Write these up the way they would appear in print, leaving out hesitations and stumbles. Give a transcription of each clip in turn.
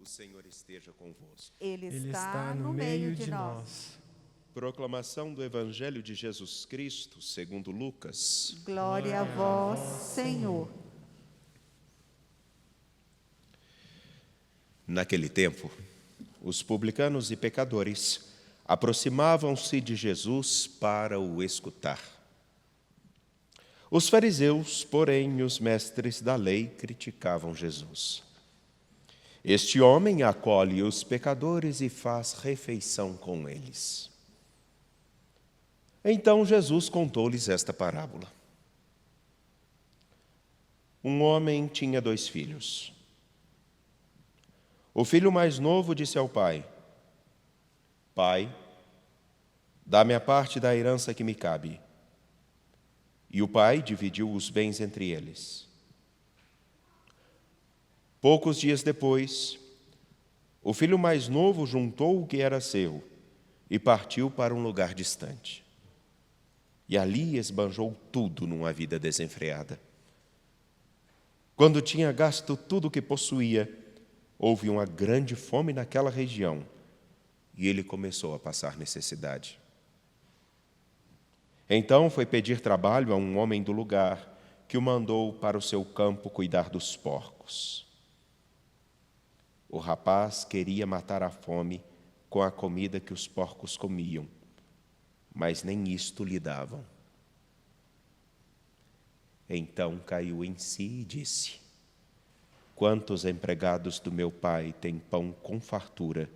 O Senhor esteja convosco. Ele Ele está no meio de nós. Proclamação do Evangelho de Jesus Cristo, segundo Lucas. Glória a vós, Senhor. Naquele tempo, os publicanos e pecadores aproximavam-se de Jesus para o escutar. Os fariseus, porém, e os mestres da lei criticavam Jesus. Este homem acolhe os pecadores e faz refeição com eles. Então Jesus contou-lhes esta parábola. Um homem tinha 2 filhos. O filho mais novo disse ao pai: Pai, dá-me a parte da herança que me cabe. E o pai dividiu os bens entre eles. Poucos dias depois, o filho mais novo juntou o que era seu e partiu para um lugar distante. E ali esbanjou tudo numa vida desenfreada. Quando tinha gasto tudo o que possuía, houve uma grande fome naquela região e ele começou a passar necessidade. Então foi pedir trabalho a um homem do lugar que o mandou para o seu campo cuidar dos porcos. O rapaz queria matar a fome com a comida que os porcos comiam, mas nem isto lhe davam. Então caiu em si e disse: Quantos empregados do meu pai têm pão com fartura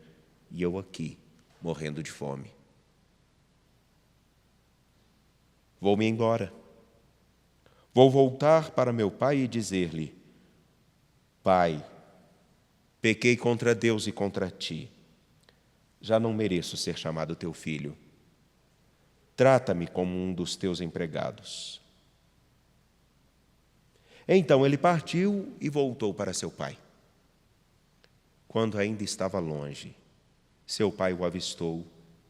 e eu aqui, morrendo de fome? Vou-me embora. Vou voltar para meu pai e dizer-lhe: Pai, pequei contra Deus e contra ti. Já não mereço ser chamado teu filho. Trata-me como um dos teus empregados. Então ele partiu e voltou para seu pai. Quando ainda estava longe, seu pai o avistou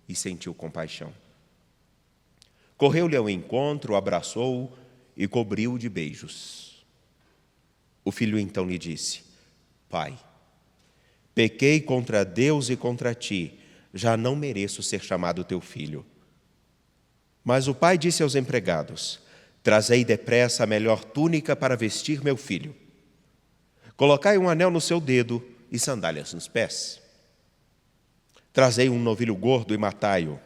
e sentiu compaixão. Correu-lhe ao encontro, o abraçou e cobriu-o de beijos. O filho então lhe disse: Pai, pequei contra Deus e contra ti, já não mereço ser chamado teu filho. Mas o pai disse aos empregados: Trazei depressa a melhor túnica para vestir meu filho. Colocai um anel no seu dedo e sandálias nos pés. Trazei um novilho gordo e matai-o.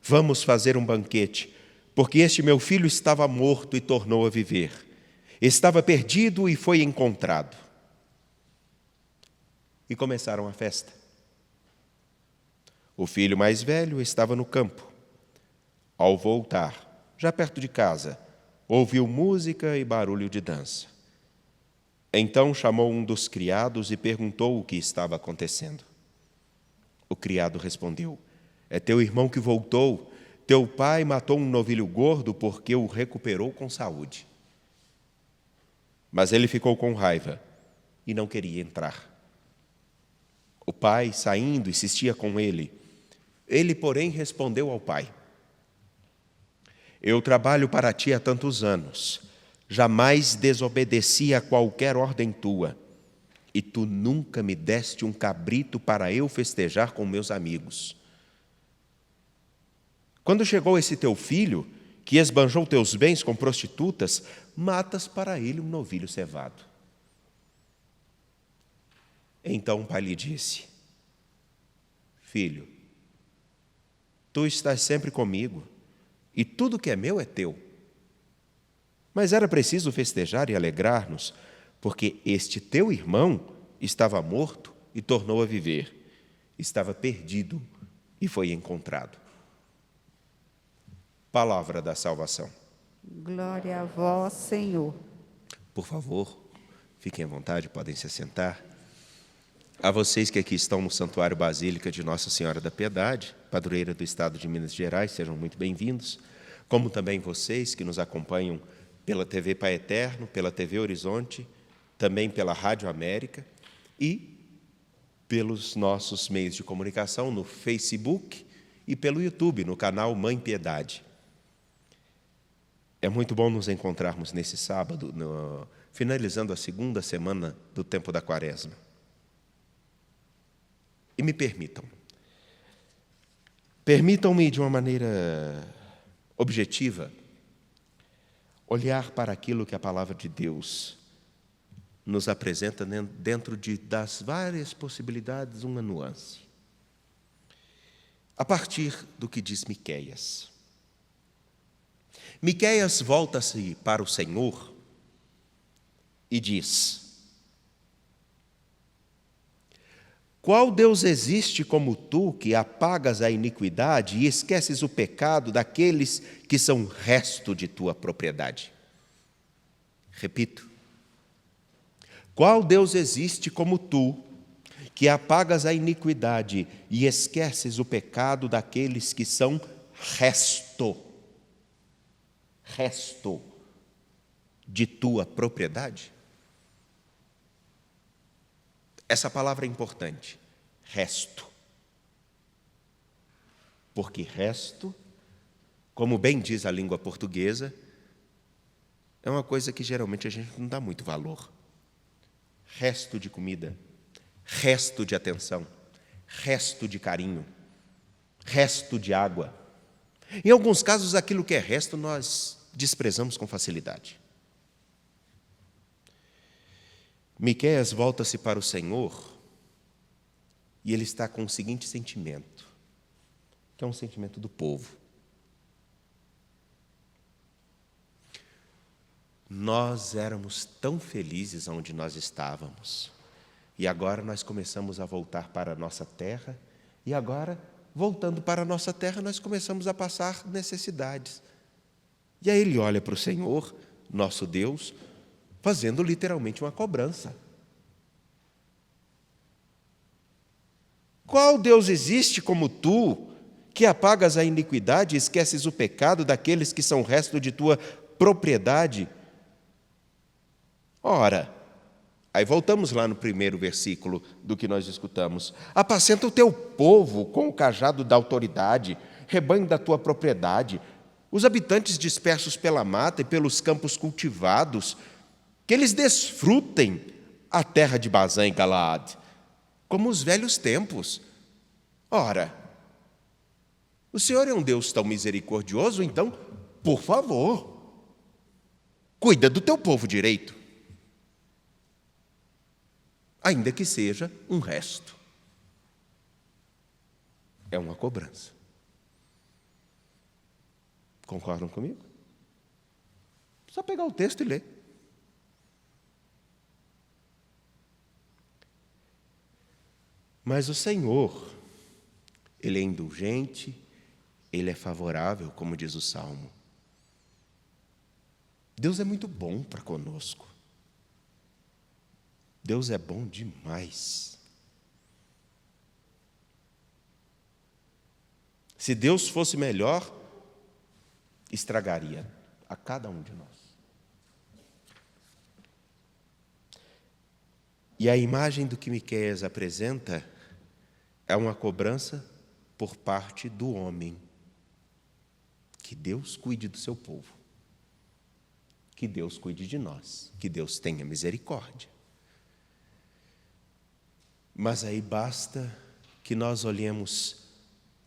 Vamos fazer um banquete, porque este meu filho estava morto e tornou a viver. Estava perdido e foi encontrado. E começaram a festa. O filho mais velho estava no campo. Ao voltar, já perto de casa, ouviu música e barulho de dança. Então chamou um dos criados e perguntou o que estava acontecendo. O criado respondeu: É teu irmão que voltou. Teu pai matou um novilho gordo porque o recuperou com saúde. Mas ele ficou com raiva e não queria entrar. O pai, saindo, insistia com ele. Ele, porém, respondeu ao pai: Eu trabalho para ti há tantos anos, jamais desobedeci a qualquer ordem tua, e tu nunca me deste um cabrito para eu festejar com meus amigos. Quando chegou esse teu filho, que esbanjou teus bens com prostitutas, matas para ele um novilho cevado. Então o pai lhe disse: Filho, tu estás sempre comigo, e tudo que é meu é teu. Mas era preciso festejar e alegrar-nos, porque este teu irmão estava morto e tornou a viver, estava perdido e foi encontrado. Palavra da salvação. Glória a vós, Senhor. Por favor, fiquem à vontade, podem se assentar. A vocês que aqui estão no Santuário Basílica de Nossa Senhora da Piedade, padroeira do Estado de Minas Gerais, sejam muito bem-vindos. Como também vocês que nos acompanham pela TV Pai Eterno, pela TV Horizonte, também pela Rádio América e pelos nossos meios de comunicação no Facebook e pelo YouTube, no canal Mãe Piedade. É muito bom nos encontrarmos nesse sábado, finalizando a segunda semana do tempo da Quaresma. E me permitam-me de uma maneira objetiva, olhar para aquilo que a palavra de Deus nos apresenta dentro das várias possibilidades, uma nuance. A partir do que diz Miqueias. Miqueias volta-se para o Senhor e diz: qual Deus existe como tu, que apagas a iniquidade e esqueces o pecado daqueles que são resto de tua propriedade? Repito. Qual Deus existe como tu, que apagas a iniquidade e esqueces o pecado daqueles que são resto de tua propriedade? Essa palavra é importante, resto. Porque resto, como bem diz a língua portuguesa, é uma coisa que geralmente a gente não dá muito valor. Resto de comida, resto de atenção, resto de carinho, resto de água. Em alguns casos, aquilo que é resto nós desprezamos com facilidade. Miqueias volta-se para o Senhor e ele está com o seguinte sentimento, que é um sentimento do povo. Nós éramos tão felizes onde nós estávamos, e agora nós começamos a voltar para a nossa terra, e agora, voltando para a nossa terra, nós começamos a passar necessidades. E aí ele olha para o Senhor, nosso Deus, fazendo literalmente uma cobrança. Qual Deus existe como tu, que apagas a iniquidade e esqueces o pecado daqueles que são resto de tua propriedade? Ora, aí voltamos lá no primeiro versículo do que nós escutamos. Apacenta o teu povo com o cajado da autoridade, rebanho da tua propriedade, os habitantes dispersos pela mata e pelos campos cultivados, que eles desfrutem a terra de Bazã e Galaad, como os velhos tempos. Ora, o Senhor é um Deus tão misericordioso, então, por favor, cuida do teu povo direito, ainda que seja um resto. É uma cobrança. Concordam comigo? Só pegar o texto e ler. Mas o Senhor, Ele é indulgente, Ele é favorável, como diz o Salmo. Deus é muito bom para conosco. Deus é bom demais. Se Deus fosse melhor, estragaria a cada um de nós. E a imagem do que Miqueias apresenta é uma cobrança por parte do homem. Que Deus cuide do seu povo. Que Deus cuide de nós. Que Deus tenha misericórdia. Mas aí basta que nós olhemos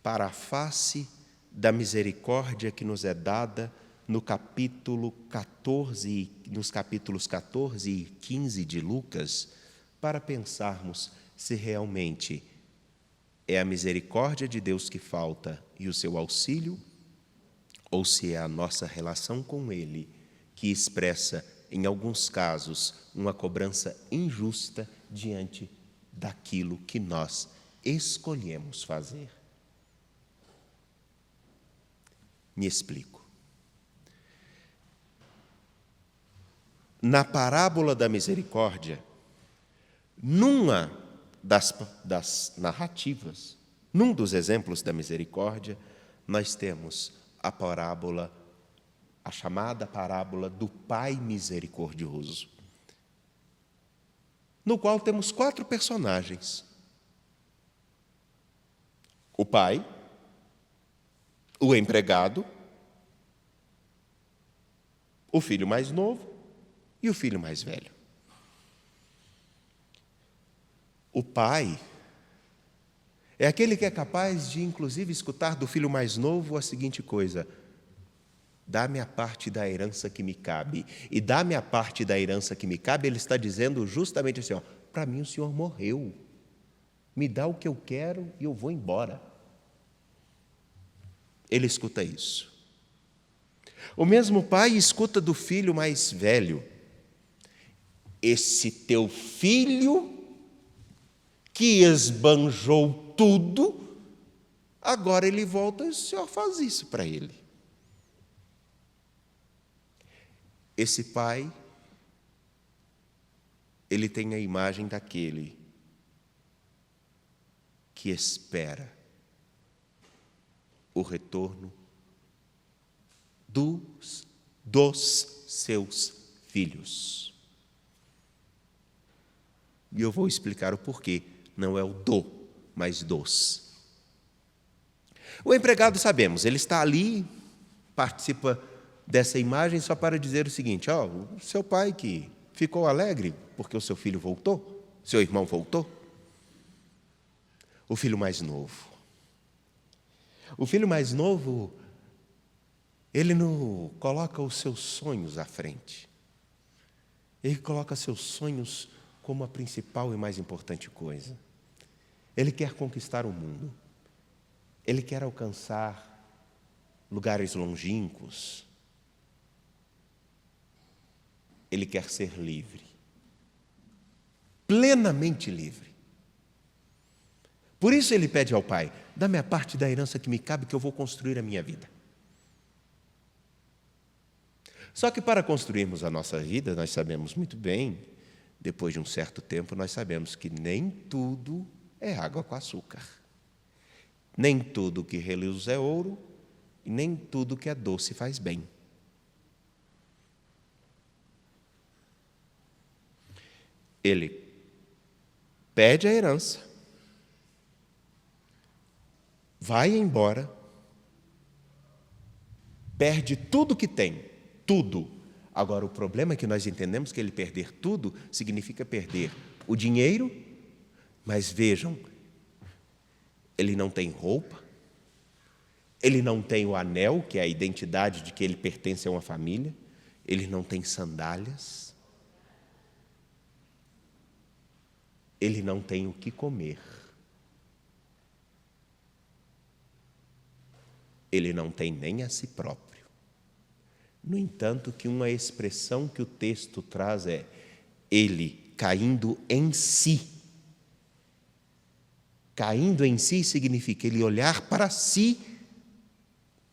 para a face da misericórdia que nos é dada no capítulo 14, nos capítulos 14 e 15 de Lucas, para pensarmos se realmente é a misericórdia de Deus que falta e o seu auxílio, ou se é a nossa relação com Ele que expressa, em alguns casos, uma cobrança injusta diante daquilo que nós escolhemos fazer. Me explico. Na parábola da misericórdia, numa das narrativas, num dos exemplos da misericórdia, nós temos a parábola, a chamada parábola do Pai misericordioso, no qual temos 4 personagens: o pai, o empregado, o filho mais novo e o filho mais velho. O pai É aquele que é capaz de, inclusive, escutar do filho mais novo a seguinte coisa: dá-me a parte da herança que me cabe. E dá-me a parte da herança que me cabe, ele está dizendo justamente assim: para mim o Senhor morreu. Me dá o que eu quero e eu vou embora. Ele escuta isso. O mesmo pai escuta do filho mais velho: esse teu filho que esbanjou tudo, agora ele volta e o Senhor faz isso para ele. Esse pai, ele tem a imagem daquele que espera o retorno dos seus filhos. E eu vou explicar o porquê. Não é o do, mas dos. O empregado, sabemos, ele está ali, participa dessa imagem só para dizer o seguinte: o seu pai que ficou alegre porque o seu filho voltou, seu irmão voltou. O filho mais novo. O filho mais novo, ele não coloca os seus sonhos à frente. Ele coloca seus sonhos como a principal e mais importante coisa. Ele quer conquistar o mundo. Ele quer alcançar lugares longínquos. Ele quer ser livre. Plenamente livre. Por isso ele pede ao pai: dá-me a parte da herança que me cabe, que eu vou construir a minha vida. Só que para construirmos a nossa vida, nós sabemos muito bem, depois de um certo tempo, nós sabemos que nem tudo é água com açúcar. Nem tudo que reluz é ouro, e nem tudo que é doce faz bem. Ele pede a herança, vai embora, perde tudo que tem, tudo. Agora, o problema é que nós entendemos que ele perder tudo significa perder o dinheiro, mas vejam, ele não tem roupa, ele não tem o anel, que é a identidade de que ele pertence a uma família, ele não tem sandálias, ele não tem o que comer, ele não tem nem a si próprio. No entanto, que uma expressão que o texto traz é ele caindo em si. Caindo em si significa ele olhar para si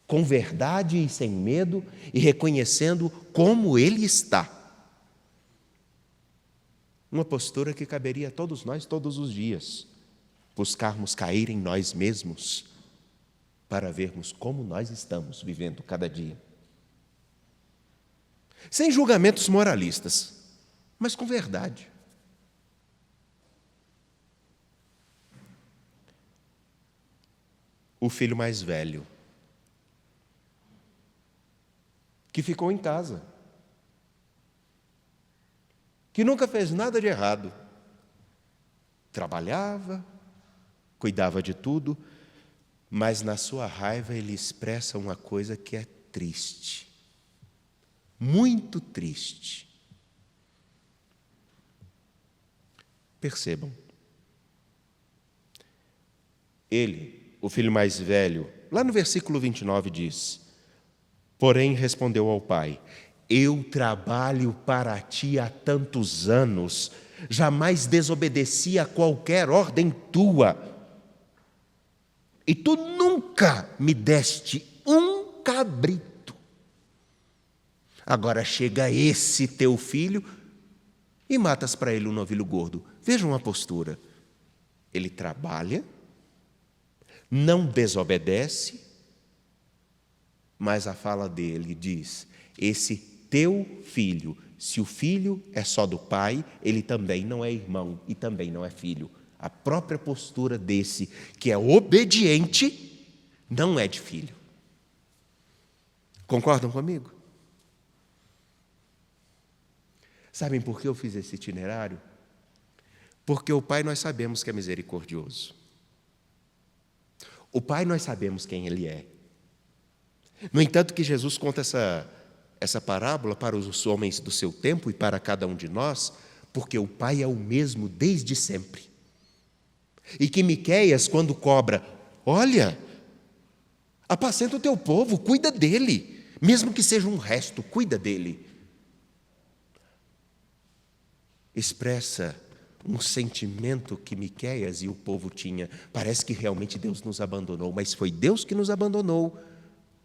com verdade e sem medo e reconhecendo como ele está. Uma postura que caberia a todos nós todos os dias, buscarmos cair em nós mesmos para vermos como nós estamos vivendo cada dia. Sem julgamentos moralistas, mas com verdade. O filho mais velho, que ficou em casa, que nunca fez nada de errado, trabalhava, cuidava de tudo, mas na sua raiva ele expressa uma coisa que é triste, muito triste. Percebam, ele, o filho mais velho, lá no versículo 29 diz: porém respondeu ao pai: eu trabalho para ti há tantos anos, jamais desobedeci a qualquer ordem tua, e tu nunca me deste um cabrito. Agora chega esse teu filho e matas para ele um novilho gordo. Vejam a postura. Ele trabalha, não desobedece, mas a fala dele diz: esse teu filho, se o filho é só do pai, ele também não é irmão e também não é filho. A própria postura desse que é obediente não é de filho. Concordam comigo? Sabem por que eu fiz esse itinerário? Porque o pai nós sabemos que é misericordioso. O Pai, nós sabemos quem Ele é. No entanto, que Jesus conta essa parábola para os homens do seu tempo e para cada um de nós, porque o Pai é o mesmo desde sempre. E que Miqueias, quando cobra, olha, apacenta o teu povo, cuida dele, mesmo que seja um resto, cuida dele. Expressa um sentimento que Miqueias e o povo tinha. Parece que realmente Deus nos abandonou, mas foi Deus que nos abandonou,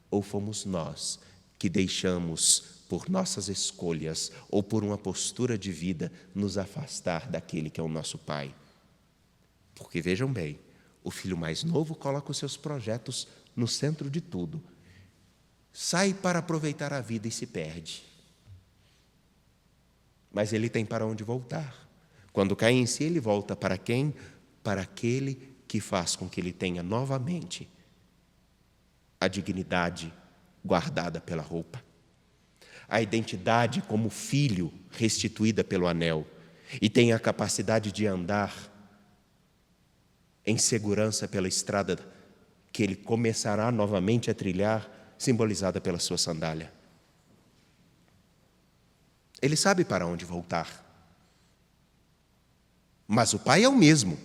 ou fomos nós que deixamos, por nossas escolhas ou por uma postura de vida, nos afastar daquele que é o nosso Pai? Porque vejam bem, o filho mais novo coloca os seus projetos no centro de tudo, sai para aproveitar a vida e se perde. Mas ele tem para onde voltar. Quando cai em si, ele volta para quem? Para aquele que faz com que ele tenha novamente a dignidade guardada pela roupa, a identidade como filho restituída pelo anel, e tenha a capacidade de andar em segurança pela estrada que ele começará novamente a trilhar, simbolizada pela sua sandália. Ele sabe para onde voltar. Mas o Pai é o mesmo.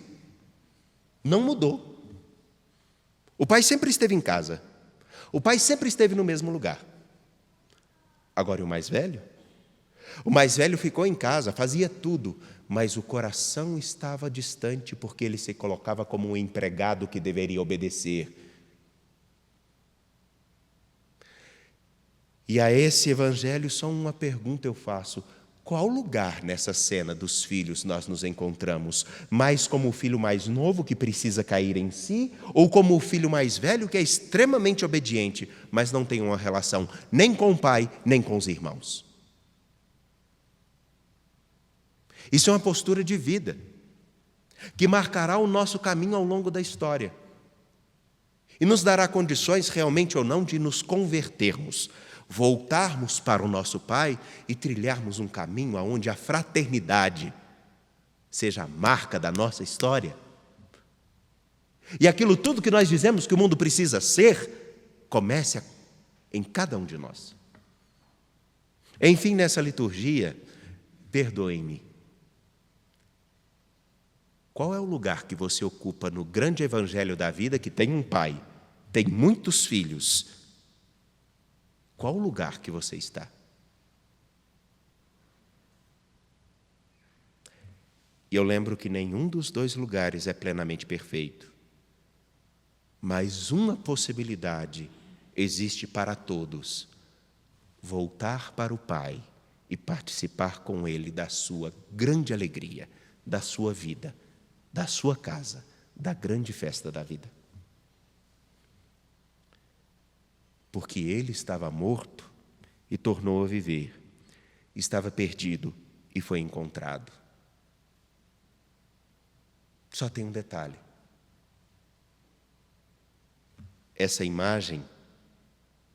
Não mudou. O Pai sempre esteve em casa. O Pai sempre esteve no mesmo lugar. Agora, e o mais velho? O mais velho ficou em casa, fazia tudo, mas o coração estava distante porque ele se colocava como um empregado que deveria obedecer. E a esse evangelho só uma pergunta eu faço: qual lugar nessa cena dos filhos nós nos encontramos? Mais como o filho mais novo que precisa cair em si, ou como o filho mais velho que é extremamente obediente, mas não tem uma relação nem com o pai, nem com os irmãos? Isso é uma postura de vida que marcará o nosso caminho ao longo da história e nos dará condições realmente ou não de nos convertermos, voltarmos para o nosso Pai e trilharmos um caminho onde a fraternidade seja a marca da nossa história. E aquilo tudo que nós dizemos que o mundo precisa ser, comece em cada um de nós. Enfim, nessa liturgia, perdoem-me. Qual é o lugar que você ocupa no grande evangelho da vida, que tem um pai, tem muitos filhos? Qual o lugar que você está? E eu lembro que nenhum dos dois lugares é plenamente perfeito. Mas uma possibilidade existe para todos: voltar para o Pai e participar com Ele da sua grande alegria, da sua vida, da sua casa, da grande festa da vida. Porque ele estava morto e tornou a viver, estava perdido e foi encontrado. Só tem um detalhe. Essa imagem,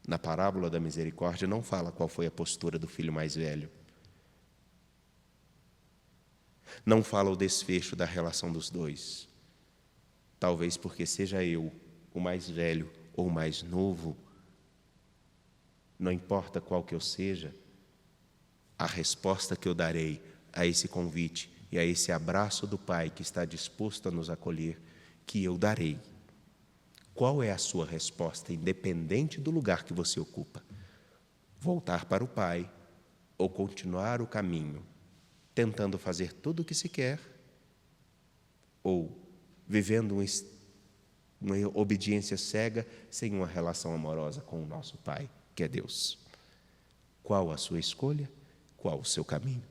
na parábola da misericórdia, não fala qual foi a postura do filho mais velho. Não fala o desfecho da relação dos dois. Talvez porque seja eu o mais velho ou o mais novo, não importa qual que eu seja, a resposta que eu darei a esse convite e a esse abraço do Pai que está disposto a nos acolher, que eu darei. Qual é a sua resposta, independente do lugar que você ocupa? Voltar para o Pai ou continuar o caminho, tentando fazer tudo o que se quer, ou vivendo uma obediência cega, sem uma relação amorosa com o nosso Pai, que é Deus? Qual a sua escolha? Qual o seu caminho?